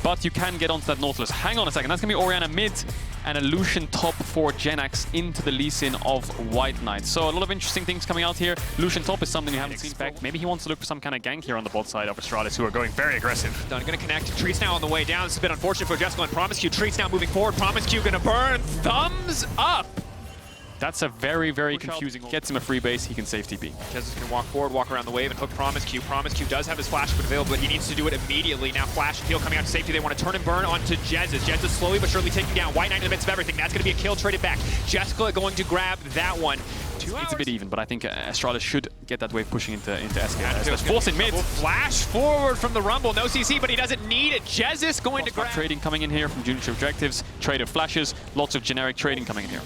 But you can get onto that Nautilus. Hang on a second, that's going to be Orianna mid and a Lucian top for Genax into the Lee Sin of White Knight. So a lot of interesting things coming out here. Lucian top is something you haven't seen back. Maybe he wants to look for some kind of gank here on the bot side of Astralis, who are going very aggressive. Done, gonna connect. Treats now on the way down. This is a bit unfortunate for Jessica and Promisecue. Treats now moving forward. Promisecue gonna burn. Thumbs up. That's a very, very confusing. Gets him a free base, he can save TP. Jez is going to walk forward, walk around the wave, and hook Promisecue. Promisecue does have his flash available, but he needs to do it immediately. Now Flash and Heal coming out to safety. They want to turn and burn onto Jez. Jez is slowly but surely taking down White Knight in the midst of everything. That's going to be a kill traded back. Jessica going to grab that one. It's a bit even, but I think Astralis should get that wave pushing into SK. Force in mid. Flash forward from the Rumble. No CC, but he doesn't need it. Jez is going to grab. Trading coming in here from junior objectives. Trade of flashes. Lots of generic trading coming in here.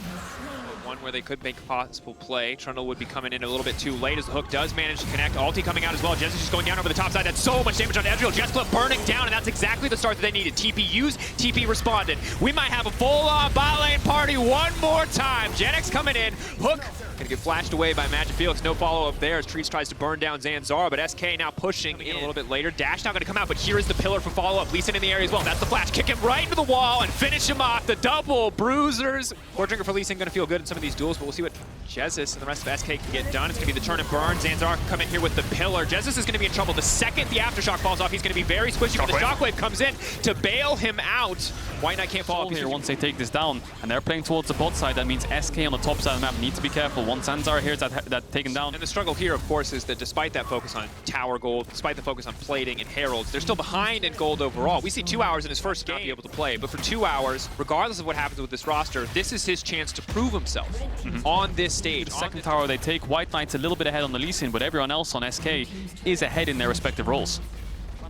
Where they could make a possible play. Trundle would be coming in a little bit too late as the hook does manage to connect. Ulti coming out as well. Jez is just going down over the top side. That's so much damage on Ezreal. Jessica burning down, and that's exactly the start that they needed. TP used, TP responded. We might have a full-on bot lane party one more time. Genax coming in. Hook gonna get flashed away by Felix. No follow-up there as Trees tries to burn down Zanzara, but SK now pushing in a little bit later. Dash now gonna come out, but here is the pillar for follow-up. Lee Sin in the area as well. That's the flash. Kick him right into the wall and finish him off. The double bruisers. Core Drinker for Lee Sin gonna feel good in some of these duels, but we'll see what Jezus and the rest of SK can get done. It's gonna be the turn and burn. Zanzara can come in here with the pillar. Jezus is gonna be in trouble. The second the Aftershock falls off, he's gonna be very squishy, but the Shockwave comes in to bail him out. White Knight can't fall off here once they take this down, and they're playing towards the bot side. That means SK on the top side of the map need to be careful. Once Zanzara here is that taken down. And the struggle here, of course, is that despite that focus on tower gold, despite the focus on plating and heralds, they're still behind in gold overall. We see 2 hours in his first game be able to play, but for 2 hours, regardless of what happens with this roster, this is his chance to prove himself on this stage. The second tower they take, White Knight's a little bit ahead on the Lee Sin, but everyone else on SK is ahead in their respective roles.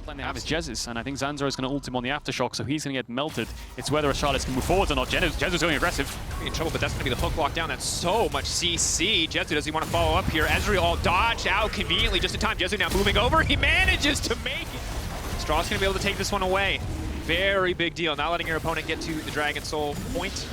They have is Jezus, and I think Zanzara is going to ult him on the Aftershock, so he's going to get melted. It's whether Astralis can move forwards or not. Jezus going aggressive. In trouble, but that's going to be the hook lockdown. That's so much CC. Jezu, does he want to follow up here? Ezreal dodged out conveniently just in time. Jezu now moving over. He manages to make it. Straw's going to be able to take this one away. Very big deal. Not letting your opponent get to the Dragon Soul point.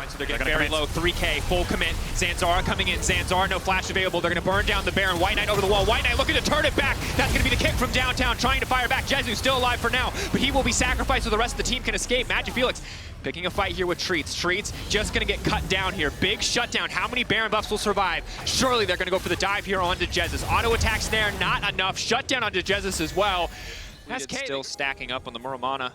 So they're getting very low. 3K, full commit. Zanzara coming in. Zanzara, no flash available. They're going to burn down the Baron. White Knight over the wall. White Knight looking to turn it back. That's going to be the kick from downtown, trying to fire back. Jezu still alive for now, but he will be sacrificed so the rest of the team can escape. Felix picking a fight here with Treats. Treats just going to get cut down here. Big shutdown. How many Baron buffs will survive? Surely they're going to go for the dive here onto Jezus. Auto attacks there, not enough. Shutdown onto Jezus as well. SK still stacking up on the Muramana.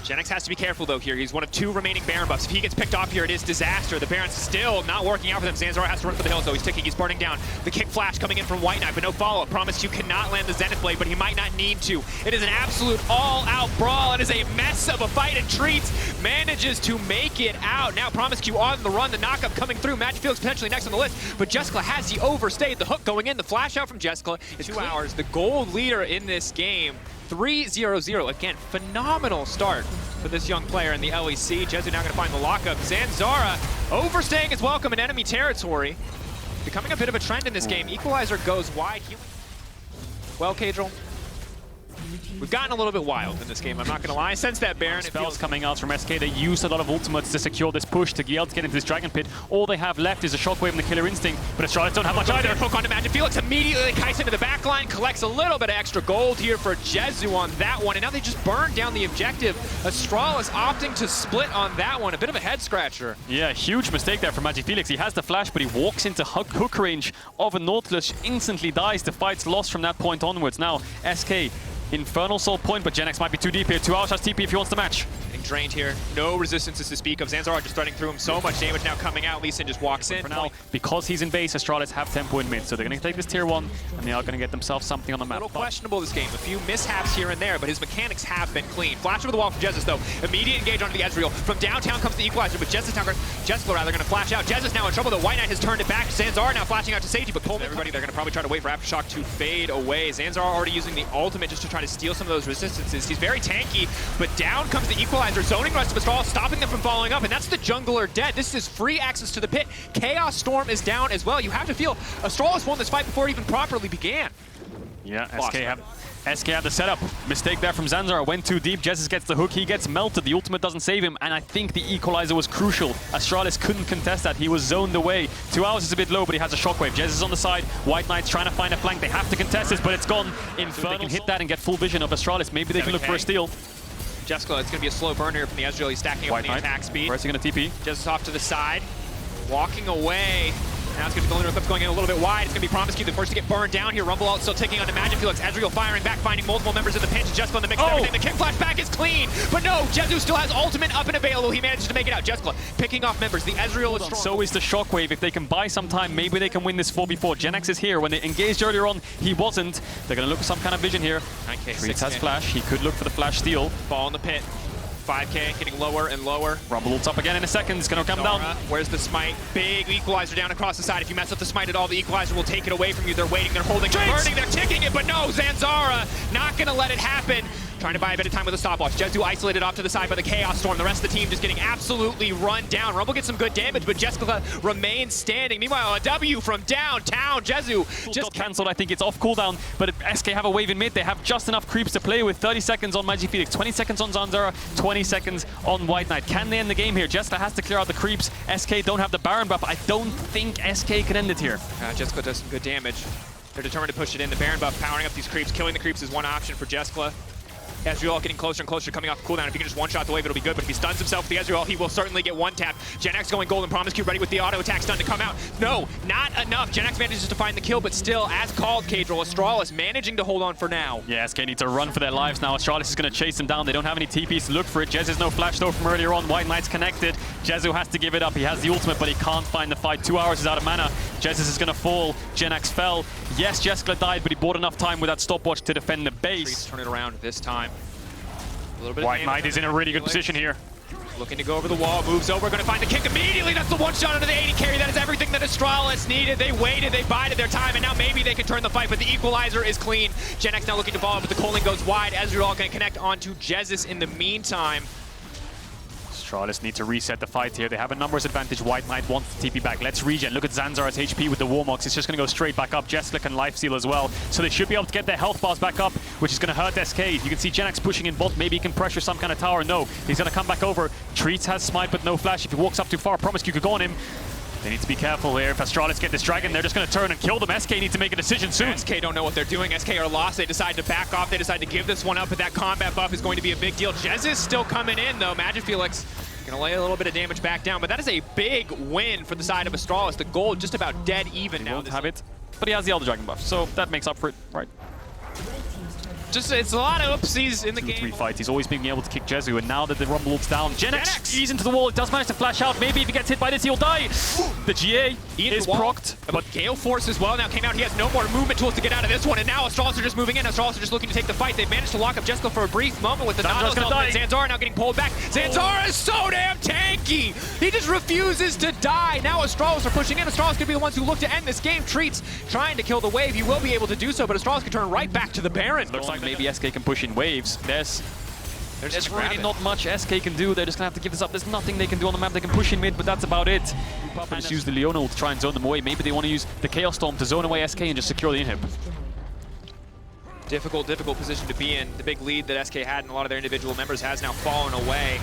Genax has to be careful though here. He's one of 2 remaining Baron buffs. If he gets picked off here, it is disaster. The Baron's still not working out for them. Zanzara has to run for the hills though. He's ticking, he's burning down. The kick flash coming in from White Knight, but no follow-up. Promise you cannot land the Zenith Blade, but he might not need to. It is an absolute all-out brawl. It is a mess of a fight, and Treats manages to make it out. Now Promisecue on the run, the knockup coming through. Felix potentially next on the list, but Jessica has he overstayed. The hook going in, the flash out from Jessica. It's 2 hours. The gold leader in this game. 3-0-0. Again, phenomenal start for this young player in the LEC. Jezu now going to find the lockup. Zanzara overstaying his welcome in enemy territory. Becoming a bit of a trend in this game. Equalizer goes wide. Well, Kadril, we've gotten a little bit wild in this game, I'm not going to lie. Since that Baron, spells coming out from SK. They used a lot of ultimates to secure this push to get into this Dragon Pit. All they have left is a Shockwave and the Killer Instinct, but Astralis don't have much either. Hook onto Felix immediately kites into the back line, collects a little bit of extra gold here for Jezu on that one, and now they just burned down the objective. Astralis opting to split on that one. A bit of a head scratcher. Yeah, huge mistake there from Felix. He has the flash, but he walks into hook range of a Nautilus, instantly dies. The fight's lost from that point onwards. Now, SK Infernal Soul point, but Genax might be too deep here. 2 hours has TP if he wants the match. Getting drained here. No resistances to speak of. Zanzara just threading through him. So much damage now coming out. Lee Sin just walks in. For now, because he's in base, Astralis have tempo in mid, so they're going to take this tier 1, and they are going to get themselves something on the map. A little questionable this game. A few mishaps here and there, but his mechanics have been clean. Flash over the wall from Jezus, though. Immediate engage onto the Ezreal. From downtown comes the Equalizer, but Jessica rather going to flash out. Jezus now in trouble, though. White Knight has turned it back. Zanzara now flashing out to safety, but Coleman, everybody, they're going to probably try to wait for Aftershock to fade away. Zanzara already using the ultimate just to try to steal some of those resistances. He's very tanky, but down comes the Equalizer, zoning rush to Astralis, stopping them from following up, and that's the jungler dead. This is free access to the pit. Chaos Storm is down as well. You have to feel Astralis won this fight before it even properly began. Yeah, SK SK had the setup. Mistake there from Zanzara. Went too deep. Jesus gets the hook. He gets melted. The ultimate doesn't save him. And I think the equalizer was crucial. Astralis couldn't contest that. He was zoned away. 2 hours is a bit low, but he has a shockwave. Jesus is on the side. White Knight's trying to find a flank. They have to contest this, but it's gone. Infernal. They can hit that and get full vision of Astralis. Maybe they can look for a steal. Jessica, it's going to be a slow burn here from the Ezreal. He's stacking up on the attack speed. Where's he going to TP? Just off to the side. Walking away. Now it's going to be the linear clips going in a little bit wide. It's going to be Promiscu, the first to get burned down here. Rumble out still taking on the Magicfelix. Ezreal firing back, finding multiple members of the pinch. Jessica in the mix of everything. The kick flash back is clean. But no, Jezu still has ultimate up and available. He manages to make it out. Jessica picking off members. The Ezreal is strong. So is the Shockwave. If they can buy some time, maybe they can win this 4v4. Genax is here. When they engaged earlier on, he wasn't. They're going to look for some kind of vision here. 9K, Treats has flash. He could look for the flash steal. Ball in the pit. 5K, getting lower and lower. Rumble ults up again in a second. It's going to come down. Where's the smite? Big equalizer down across the side. If you mess up the smite at all, the equalizer will take it away from you. They're waiting, they're holding, they're burning, they're ticking it, but no, Zanzara not going to let it happen. Trying to buy a bit of time with a stopwatch. Jezu isolated off to the side by the Chaos Storm. The rest of the team just getting absolutely run down. Rumble gets some good damage, but Jessica remains standing. Meanwhile, a W from downtown. Jezu just cancelled. I think it's off cooldown, but SK have a wave in mid. They have just enough creeps to play with. 30 seconds on Magicfelix, 20 seconds on Zanzara, 20 seconds on White Knight. Can they end the game here? Jessica has to clear out the creeps. SK don't have the Baron buff. I don't think SK can end it here. Jessica does some good damage. They're determined to push it in. The Baron buff powering up these creeps. Killing the creeps is one option for Jessica. Ezreal getting closer and closer, coming off the cooldown. If he can just one-shot the wave, it'll be good. But if he stuns himself with the Ezreal, he will certainly get one tap. Genax going golden. Promiscu ready with the auto attack stun to come out. No, not enough. Genax manages to find the kill, but still, as called, Kadril, Astralis managing to hold on for now. Yeah, SK need to run for their lives now. Astralis is going to chase them down. They don't have any TPs to look for it. Jez is no flash though from earlier on. White Knight's connected. Jezu has to give it up. He has the ultimate, but he can't find the fight. 2 hours is out of mana. Jesus is going to fall. Genax fell. Yes, Jessica died, but he bought enough time with that stopwatch to defend the base. Turn it around this time. White Knight is in a really good position here. Looking to go over the wall, moves over, going to find the kick immediately. That's the one shot under the 80 carry. That is everything that Astralis needed. They waited, they bided their time, and now maybe they can turn the fight, but the equalizer is clean. Genax now looking to follow, but the Coling goes wide. Ezreal going to connect onto Jesus in the meantime. Astralis need to reset the fight here. They have a numbers advantage. White Knight wants the TP back. Let's regen. Look at Zanzara's HP with the Warmox. It's just going to go straight back up. Jessica can lifesteal as well. So they should be able to get their health bars back up, which is going to hurt SK. You can see Genax pushing in bot. Maybe he can pressure some kind of tower. No, he's going to come back over. Treats has smite, but no flash. If he walks up too far, Promiscu could go on him. They need to be careful here. If Astralis get this dragon, they're just going to turn and kill them. SK need to make a decision soon. SK don't know what they're doing. SK are lost. They decide to back off. They decide to give this one up, but that combat buff is going to be a big deal. Jez is still coming in, though. Magicfelix going to lay a little bit of damage back down, but that is a big win for the side of Astralis. The gold just about dead even now. He won't have it, but he has the Elder Dragon buff, so that makes up for it, right? Just, it's a lot of oopsies in the game. 2-3 fights. He's always been able to kick Jezu, and now that the Rumble ult's down, Genax ease into the wall. It does manage to flash out. Maybe if he gets hit by this, he'll die. The GA is procced. But Gale Force as well now came out. He has no more movement tools to get out of this one, and now Astralis are just moving in. Astralis are just looking to take the fight. They've managed to lock up Jessica for a brief moment with the Nautilus ultimate. Zanzara now getting pulled back. Zanzara is so damn tanky. He just refuses to die. Now Astralis are pushing in. Astralis could be the ones who look to end this game. Treats trying to kill the wave. He will be able to do so, but Astralis can turn right back to the Baron. Looks like maybe SK can push in waves. There's really not much SK can do. They're just going to have to give this up. There's nothing they can do on the map. They can push in mid, but that's about it. Just use the Leona to try and zone them away. Maybe they want to use the Chaos Storm to zone away SK and just secure the inhib. Difficult position to be in. The big lead that SK had and a lot of their individual members has now fallen away.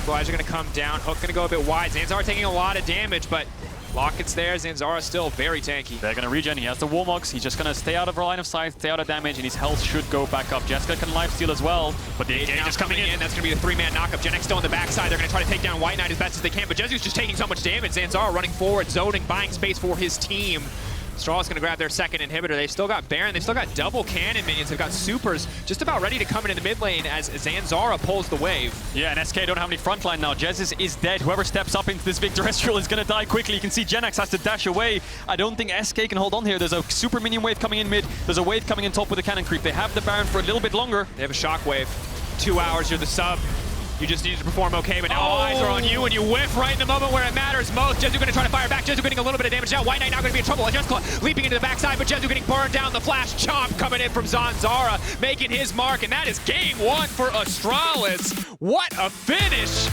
Flies are going to come down. Hook going to go a bit wide. Zanzara taking a lot of damage, but Locket's there. Zanzara still very tanky. They're going to regen. He has the Warmox. He's just going to stay out of our line of sight, stay out of damage, and his health should go back up. Jessica can lifesteal as well, but the engage is coming in. That's going to be a 3-man knockup. Genax still on the backside. They're going to try to take down White Knight as best as they can, but Jezu's just taking so much damage. Zanzara running forward, zoning, buying space for his team. Astralis going to grab their second inhibitor. They've still got Baron. They've still got double cannon minions. They've got supers just about ready to come into the mid lane as Zanzara pulls the wave. Yeah, and SK don't have any frontline now. Jesus is dead. Whoever steps up into this big terrestrial is going to die quickly. You can see Genax has to dash away. I don't think SK can hold on here. There's a super minion wave coming in mid. There's a wave coming in top with a cannon creep. They have the Baron for a little bit longer. They have a shockwave. 2 hours, you're the sub. You just need to perform okay, but now all eyes are on you, and you whiff right in the moment where it matters most. Jezu going to try to fire back. Jezu getting a little bit of damage now. White Knight now going to be in trouble. Jessica leaping into the backside, but Jezu getting burned down. The flash chomp coming in from Zanzara, making his mark, and that is game 1 for Astralis. What a finish!